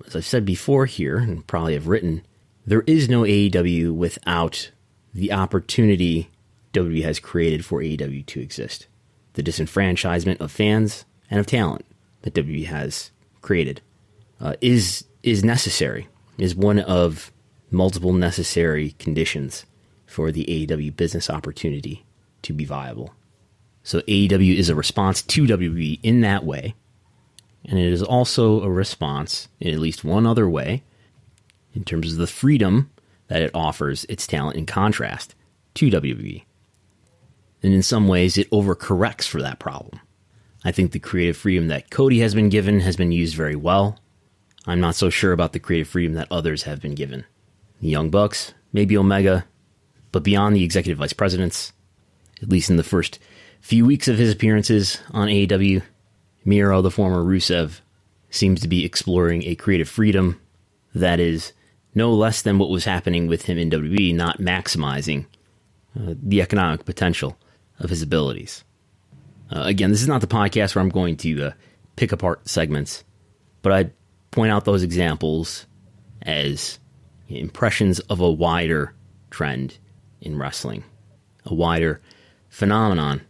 As I've said before here, and probably have written, there is no AEW without the opportunity WWE has created for AEW to exist. The disenfranchisement of fans and of talent that WWE has created is necessary, is one of multiple necessary conditions for the AEW business opportunity to be viable. So AEW is a response to WWE in that way, and it is also a response in at least one other way in terms of the freedom that it offers its talent in contrast to WWE. And in some ways, it overcorrects for that problem. I think the creative freedom that Cody has been given has been used very well. I'm not so sure about the creative freedom that others have been given. The Young Bucks, maybe Omega, but beyond the executive vice presidents, at least in the first few weeks of his appearances on AEW, Miro, the former Rusev, seems to be exploring a creative freedom that is no less than what was happening with him in WWE, not maximizing the economic potential of his abilities. Again, this is not the podcast where I'm going to pick apart segments, but I point out those examples as impressions of a wider trend in wrestling, a wider phenomenon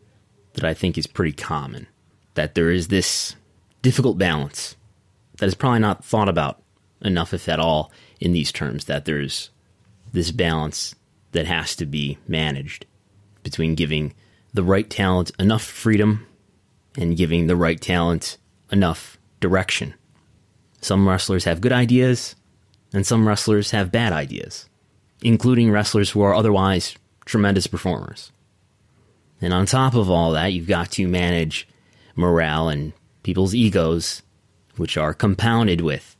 that I think is pretty common, that there is this difficult balance that is probably not thought about enough, if at all, in these terms, that there's this balance that has to be managed between giving the right talent enough freedom and giving the right talent enough direction. Some wrestlers have good ideas, and some wrestlers have bad ideas, including wrestlers who are otherwise tremendous performers. And on top of all that, you've got to manage morale and people's egos, which are compounded with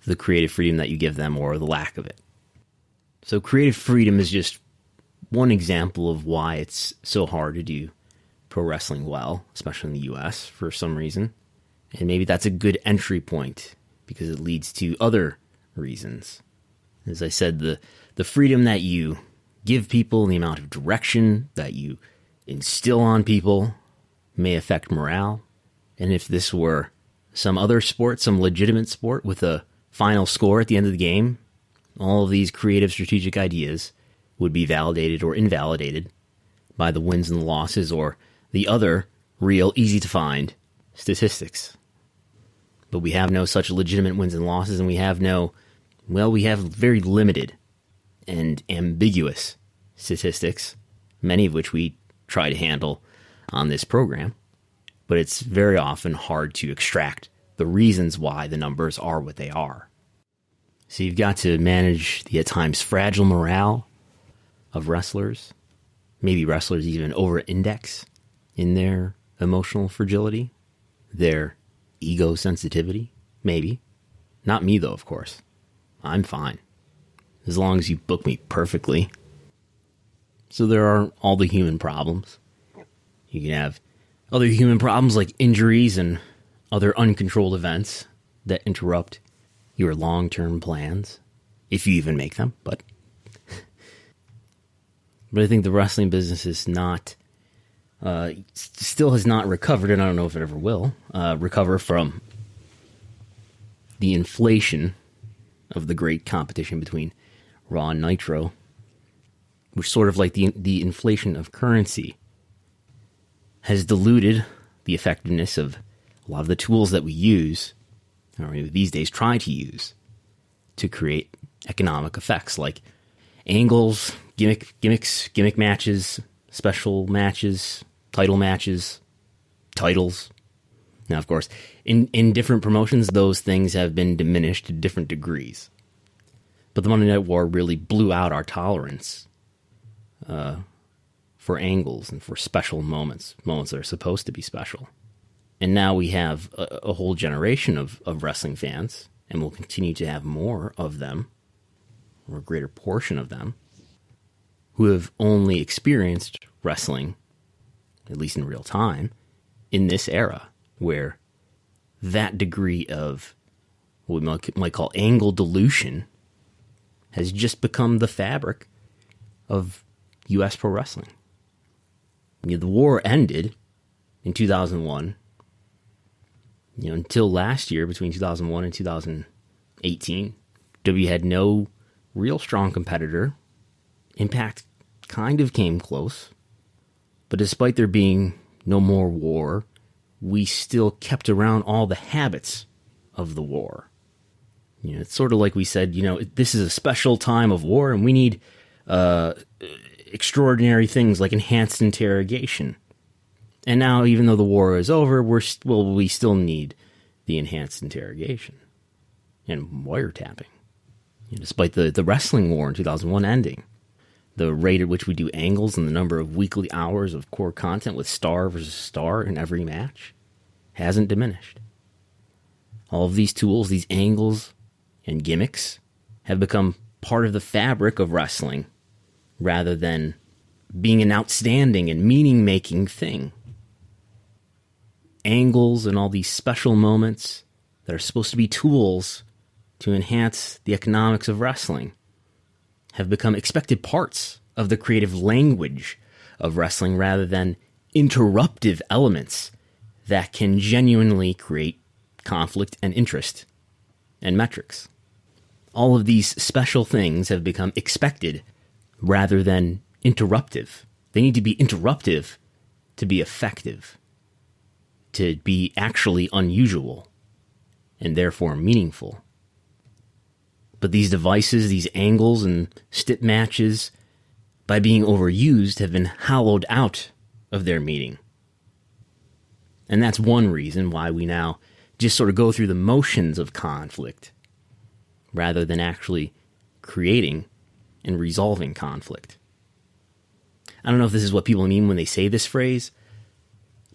the creative freedom that you give them or the lack of it. So creative freedom is just one example of why it's so hard to do pro wrestling well, especially in the U.S. for some reason. And maybe that's a good entry point because it leads to other reasons. As I said, the freedom that you give people and the amount of direction that you instill on people may affect morale. And if this were some other sport, some legitimate sport with a final score at the end of the game, all of these creative strategic ideas would be validated or invalidated by the wins and the losses or the other real easy to find statistics. But we have no such legitimate wins and losses, and we have very limited and ambiguous statistics, many of which we try to handle on this program. But it's very often hard to extract the reasons why the numbers are what they are. So you've got to manage the at times fragile morale of wrestlers. Maybe wrestlers even over-index in their emotional fragility, their ego sensitivity, maybe. Not me, though, of course. I'm fine, as long as you book me perfectly. So there are all the human problems. You can have other human problems like injuries and other uncontrolled events that interrupt your long-term plans, if you even make them. But I think the wrestling business is not, still has not recovered, and I don't know if it ever will, recover from the inflation of the great competition between Raw and Nitro, which sort of like the inflation of currency has diluted the effectiveness of a lot of the tools that we use, or these days try to use, to create economic effects like angles, gimmick matches, special matches, title matches, titles. Now, of course, in different promotions, those things have been diminished to different degrees. But the Monday Night War really blew out our tolerance for angles and for special moments that are supposed to be special. And now we have a whole generation of wrestling fans, and we'll continue to have more of them, or a greater portion of them, who have only experienced wrestling, at least in real time, in this era, where that degree of what we might call angle dilution has just become the fabric of U.S. pro wrestling. The war ended in 2001. Until last year, between 2001 and 2018, W had no real strong competitor. Impact kind of came close. But despite there being no more war, we still kept around all the habits of the war. It's sort of like we said, this is a special time of war, and we need extraordinary things like enhanced interrogation. And now, even though the war is over, we still need the enhanced interrogation and wiretapping. Despite the wrestling war in 2001 ending, the rate at which we do angles and the number of weekly hours of core content with star versus star in every match hasn't diminished. All of these tools, these angles and gimmicks, have become part of the fabric of wrestling rather than being an outstanding and meaning-making thing. Angles and all these special moments that are supposed to be tools to enhance the economics of wrestling have become expected parts of the creative language of wrestling rather than interruptive elements that can genuinely create conflict and interest and metrics. All of these special things have become expected rather than interruptive. They need to be interruptive to be effective, to be actually unusual, and therefore meaningful. But these devices, these angles and stip matches, by being overused, have been hollowed out of their meaning. And that's one reason why we now just sort of go through the motions of conflict, rather than actually creating and resolving conflict. I don't know if this is what people mean when they say this phrase,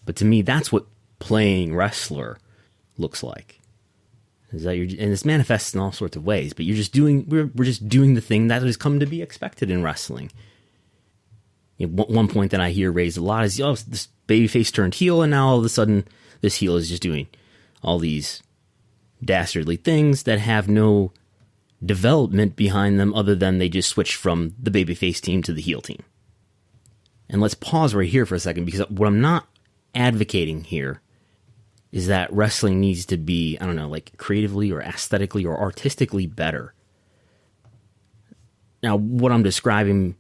but to me, that's what playing wrestler looks like. Is that and this manifests in all sorts of ways, but we're just doing the thing that has come to be expected in wrestling. One point that I hear raised a lot is, this babyface turned heel, and now all of a sudden this heel is just doing all these dastardly things that have no development behind them other than they just switched from the babyface team to the heel team. And let's pause right here for a second, because what I'm not advocating here is that wrestling needs to be, creatively or aesthetically or artistically better. Now, what I'm describing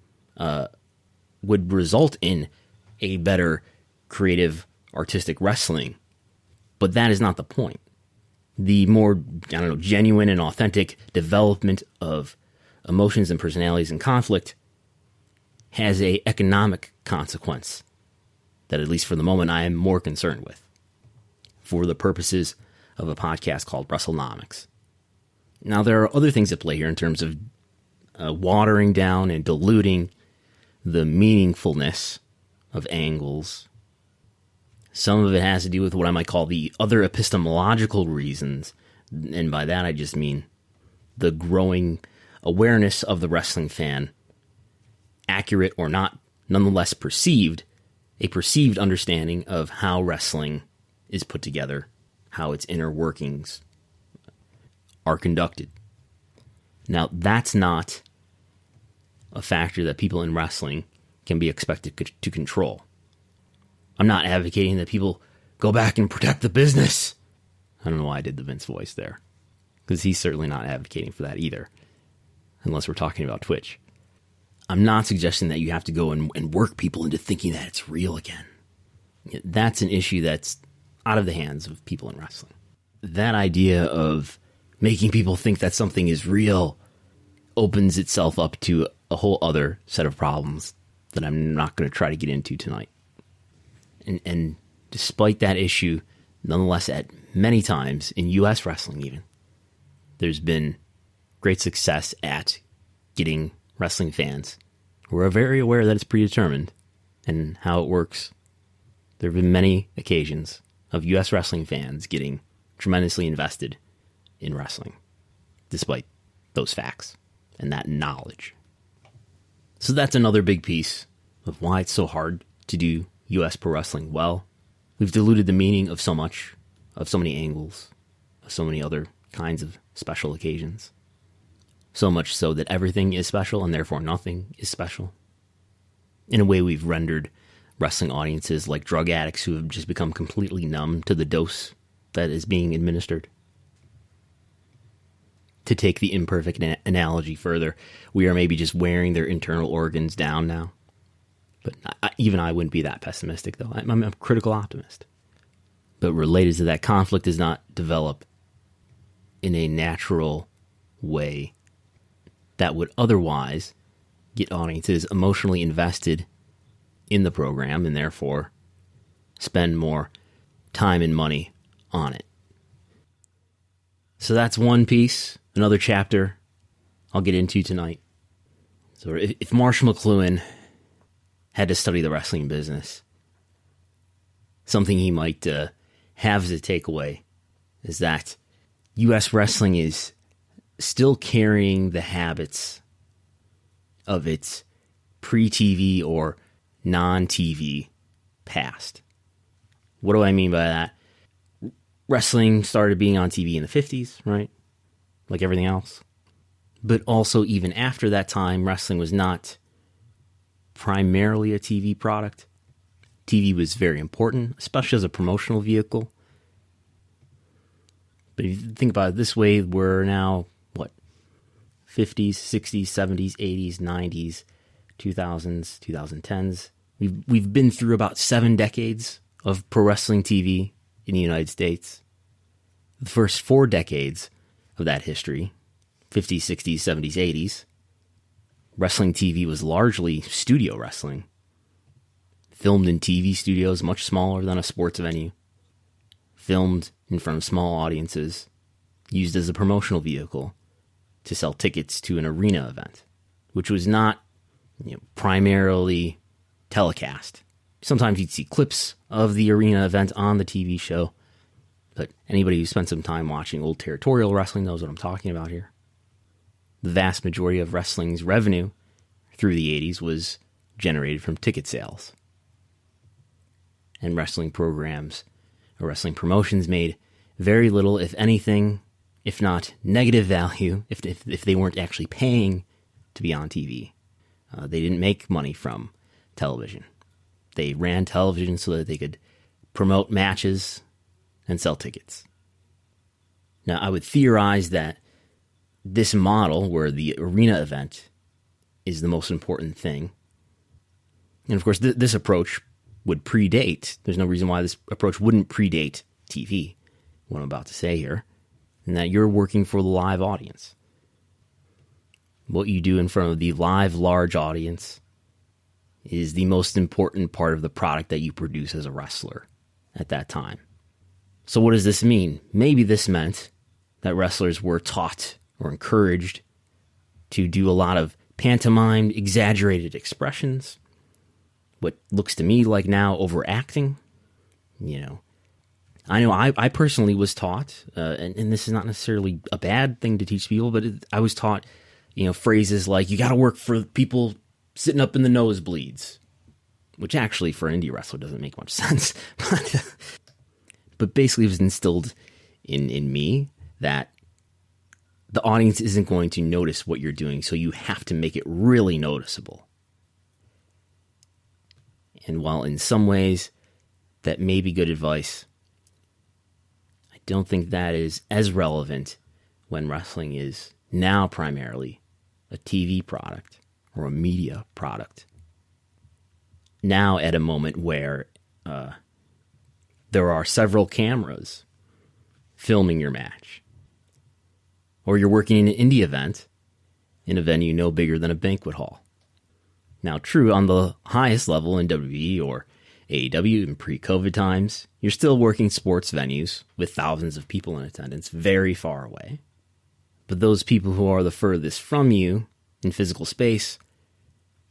would result in a better creative, artistic wrestling, but that is not the point. the more, genuine and authentic development of emotions and personalities and conflict has a economic consequence that, at least for the moment, I am more concerned with for the purposes of a podcast called Wrestlenomics. Now, there are other things at play here in terms of watering down and diluting the meaningfulness of angles. Some of it has to do with what I might call the other epistemological reasons, and by that I just mean the growing awareness of the wrestling fan, accurate or not, nonetheless a perceived understanding of how wrestling is put together, how its inner workings are conducted. Now, that's not a factor that people in wrestling can be expected to control. I'm not advocating that people go back and protect the business. I don't know why I did the Vince voice there, because he's certainly not advocating for that either, unless we're talking about Twitch. I'm not suggesting that you have to go and work people into thinking that it's real again. That's an issue that's out of the hands of people in wrestling. That idea of making people think that something is real opens itself up to a whole other set of problems that I'm not going to try to get into tonight. And despite that issue, nonetheless, at many times in U.S. wrestling even, there's been great success at getting wrestling fans who are very aware that it's predetermined and how it works. There have been many occasions of U.S. wrestling fans getting tremendously invested in wrestling, despite those facts and that knowledge. So that's another big piece of why it's so hard to do U.S. pro wrestling well. We've diluted the meaning of so much, of so many angles, of so many other kinds of special occasions. So much so that everything is special and therefore nothing is special. In a way, we've rendered wrestling audiences like drug addicts who have just become completely numb to the dose that is being administered. To take the imperfect analogy further, we are maybe just wearing their internal organs down now. But even I wouldn't be that pessimistic, though. I'm a critical optimist. But related to that, conflict does not develop in a natural way that would otherwise get audiences emotionally invested in the program and therefore spend more time and money on it. So that's one piece, another chapter I'll get into tonight. So if Marshall McLuhan had to study the wrestling business, something he might have as a takeaway is that U.S. wrestling is still carrying the habits of its pre-TV or non-TV past. What do I mean by that? Wrestling started being on TV in the 50s, right? Like everything else. But also even after that time, wrestling was not primarily a TV product. TV was very important, especially as a promotional vehicle. But if you think about it this way, we're now, 50s, 60s, 70s, 80s, 90s, 2000s, 2010s. We've been through about 7 decades of pro wrestling TV in the United States. The first 4 decades of that history, 50s, 60s, 70s, 80s, wrestling TV was largely studio wrestling. Filmed in TV studios much smaller than a sports venue. Filmed in front of small audiences. Used as a promotional vehicle to sell tickets to an arena event, which was not primarily telecast. Sometimes you'd see clips of the arena event on the TV show, but anybody who spent some time watching old territorial wrestling knows what I'm talking about here. The vast majority of wrestling's revenue through the 80s was generated from ticket sales. And wrestling programs or wrestling promotions made very little, if anything, if not negative value, if they weren't actually paying to be on TV. They didn't make money from television. They ran television so that they could promote matches and sell tickets. Now, I would theorize that this model, where the arena event is the most important thing, and of course this approach would predate, there's no reason why this approach wouldn't predate TV, what I'm about to say here. and that you're working for the live audience. What you do in front of the live large audience is the most important part of the product that you produce as a wrestler at that time. So what does this mean? Maybe this meant that wrestlers were taught or encouraged to do a lot of pantomime, exaggerated expressions, what looks to me like now overacting. I know I personally was taught, and this is not necessarily a bad thing to teach people, but I was taught, phrases like, you got to work for people sitting up in the nosebleeds, which actually for an indie wrestler doesn't make much sense. But basically it was instilled in me that the audience isn't going to notice what you're doing, so you have to make it really noticeable. And while in some ways that may be good advice, I don't think that is as relevant when wrestling is now primarily a TV product or a media product. Now at a moment where there are several cameras filming your match, or you're working in an indie event in a venue no bigger than a banquet hall. Now, true, on the highest level in WWE or AEW in pre-COVID times, you're still working sports venues with thousands of people in attendance very far away. But those people who are the furthest from you in physical space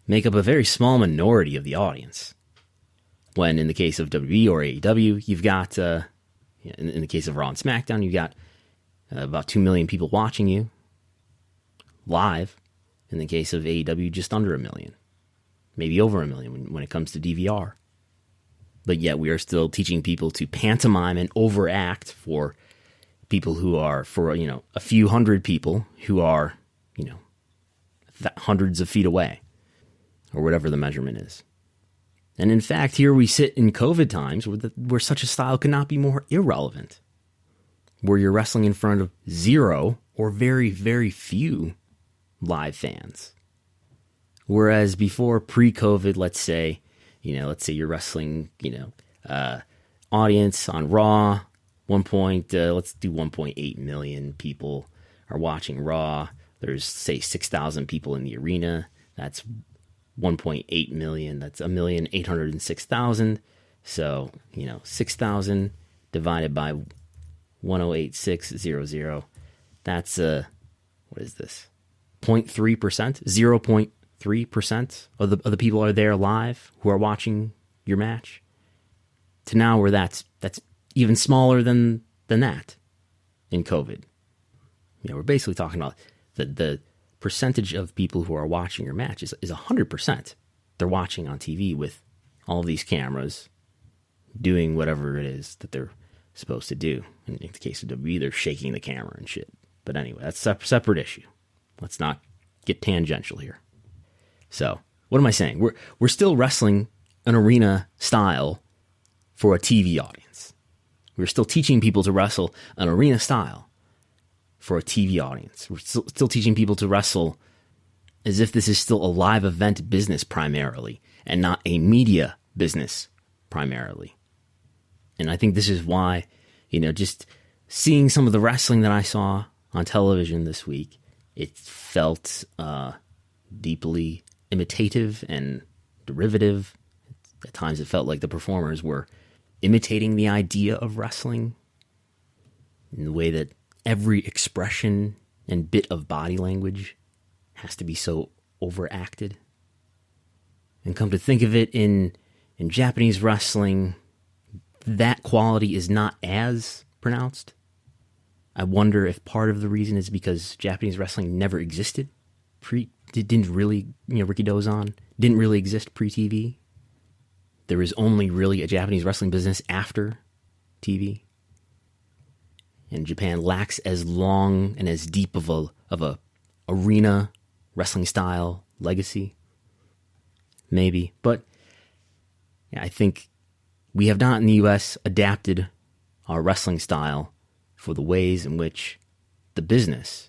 make up a very small minority of the audience. When in the case of WWE or AEW, you've got, in the case of Raw and SmackDown, you've got about 2 million people watching you live. In the case of AEW, just under 1 million. Maybe over 1 million when it comes to DVR. But yet we are still teaching people to pantomime and overact for people who are, for, a few hundred people who are, hundreds of feet away, or whatever the measurement is. And in fact, here we sit in COVID times where such a style could not be more irrelevant, where you're wrestling in front of zero or very, very few live fans. Whereas before, pre-COVID, let's say you're wrestling, audience on Raw, let's do 1.8 million people are watching Raw. There's, say, 6,000 people in the arena. That's 1.8 million. That's 1,806,000. So, 6,000 divided by 108,600. That's, what is this? 0.3%? 0.3% of the people are there live who are watching your match. To now where that's even smaller than that in COVID. We're basically talking about the percentage of people who are watching your match is 100%. They're watching on TV with all of these cameras doing whatever it is that they're supposed to do. In the case of WWE, they're shaking the camera and shit. But anyway, that's a separate issue. Let's not get tangential here. So, what am I saying? We're still wrestling an arena style for a TV audience. We're still teaching people to wrestle an arena style for a TV audience. We're still teaching people to wrestle as if this is still a live event business primarily and not a media business primarily. And I think this is why, just seeing some of the wrestling that I saw on television this week, it felt deeply imitative and derivative. At times it felt like the performers were imitating the idea of wrestling in the way that every expression and bit of body language has to be so overacted. And come to think of it, in Japanese wrestling, that quality is not as pronounced. I wonder if part of the reason is because Japanese wrestling never existed. It didn't really, Rikidozan didn't really exist pre-TV. There was only really a Japanese wrestling business after TV. And Japan lacks as long and as deep of a arena wrestling style legacy. Maybe. But I think we have not in the U.S. adapted our wrestling style for the ways in which the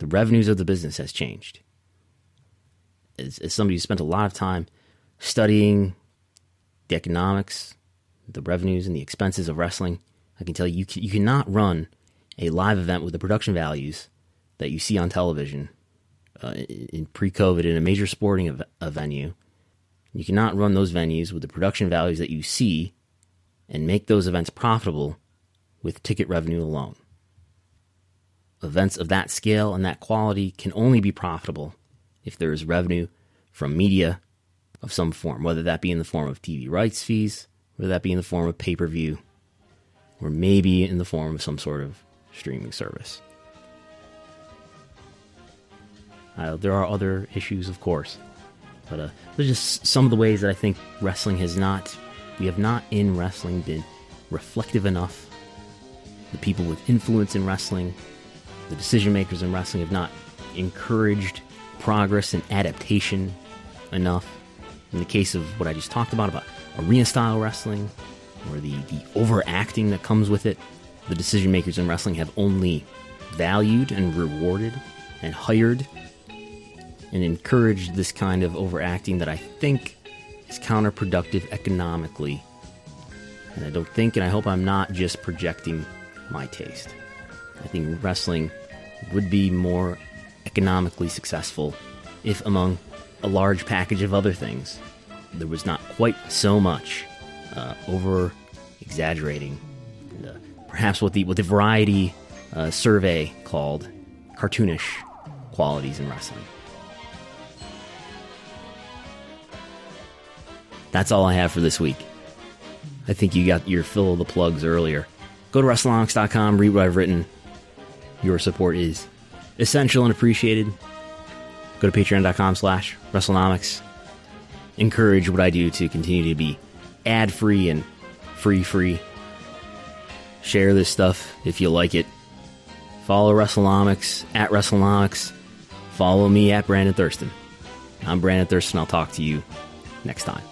revenues of the business has changed. As somebody who spent a lot of time studying the economics, the revenues and the expenses of wrestling, I can tell you, you cannot run a live event with the production values that you see on television in pre-COVID in a major sporting venue, you cannot run those venues with the production values that you see and make those events profitable with ticket revenue alone. Events of that scale and that quality can only be profitable if there is revenue from media of some form, whether that be in the form of TV rights fees, whether that be in the form of pay-per-view, or maybe in the form of some sort of streaming service. There are other issues, of course, but there's just some of the ways that I think we have not in wrestling been reflective enough. The people with influence in wrestling, the decision makers in wrestling have not encouraged progress and adaptation enough. In the case of what I just talked about arena-style wrestling, or the overacting that comes with it, the decision makers in wrestling have only valued and rewarded and hired and encouraged this kind of overacting that I think is counterproductive economically. And I don't think, and I hope I'm not just projecting my taste. I think wrestling would be more economically successful if, among a large package of other things, there was not quite so much over-exaggerating, perhaps what the Variety survey called cartoonish qualities in wrestling. That's all I have for this week. I think you got your fill of the plugs earlier. Go to Wrestlenomics.com, read what I've written. Your support is essential and appreciated. Go to Patreon.com/Wrestlenomics. Encourage what I do to continue to be ad-free and free. Share this stuff if you like it. Follow Wrestlenomics at Wrestlenomics. Follow me at Brandon Thurston. I'm Brandon Thurston. I'll talk to you next time.